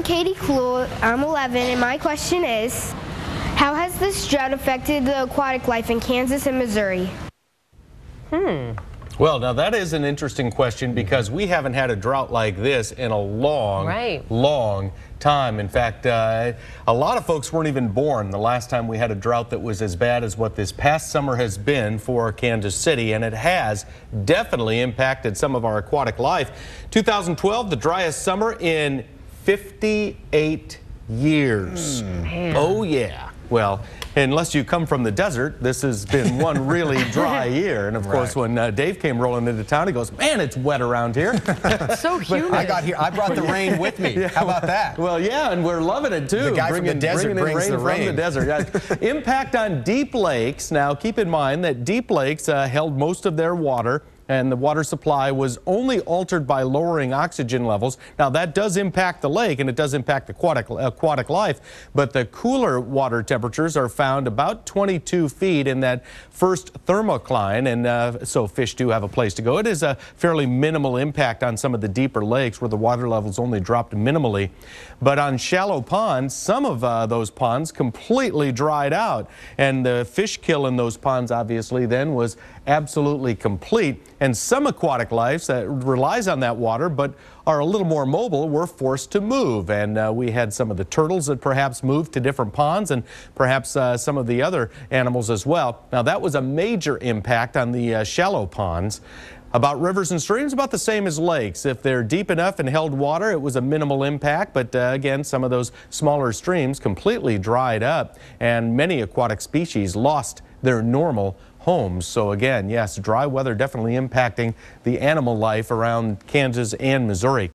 Katie Clewell. I'm 11, and my question is, how has this drought affected the aquatic life in Kansas and Missouri? Well, now that is an interesting question because we haven't had a drought like this in a long time. In fact, a lot of folks weren't even born the last time we had a drought that was as bad as what this past summer has been for Kansas City, and it has definitely impacted some of our aquatic life. 2012, the driest summer in 58 years. Oh, yeah. Well, unless you come from the desert, this has been one really dry year. And of course, when Dave came rolling into town, he goes, "Man, it's wet around here." So humid. I got here. I brought the rain with me. How about that? Well, yeah, and we're loving it too. The guy from the desert brings the rain. From the desert. Yeah. Impact on deep lakes. Now, keep in mind that deep lakes held most of their water, and the water supply was only altered by lowering oxygen levels. Now, that does impact the lake, and it does impact aquatic life, but the cooler water temperatures are found about 22 feet in that first thermocline, and so fish do have a place to go. It is a fairly minimal impact on some of the deeper lakes where the water levels only dropped minimally. But on shallow ponds, some of those ponds completely dried out, and the fish kill in those ponds obviously then was absolutely complete. And some aquatic life that relies on that water but are a little more mobile were forced to move. And we had some of the turtles that perhaps moved to different ponds, and perhaps some of the other animals as well. Now, that was a major impact on the shallow ponds. About rivers and streams, about the same as lakes. If they're deep enough and held water, it was a minimal impact. But again, some of those smaller streams completely dried up, and many aquatic species lost their normal homes. So again, yes, dry weather definitely impacting the animal life around Kansas and Missouri.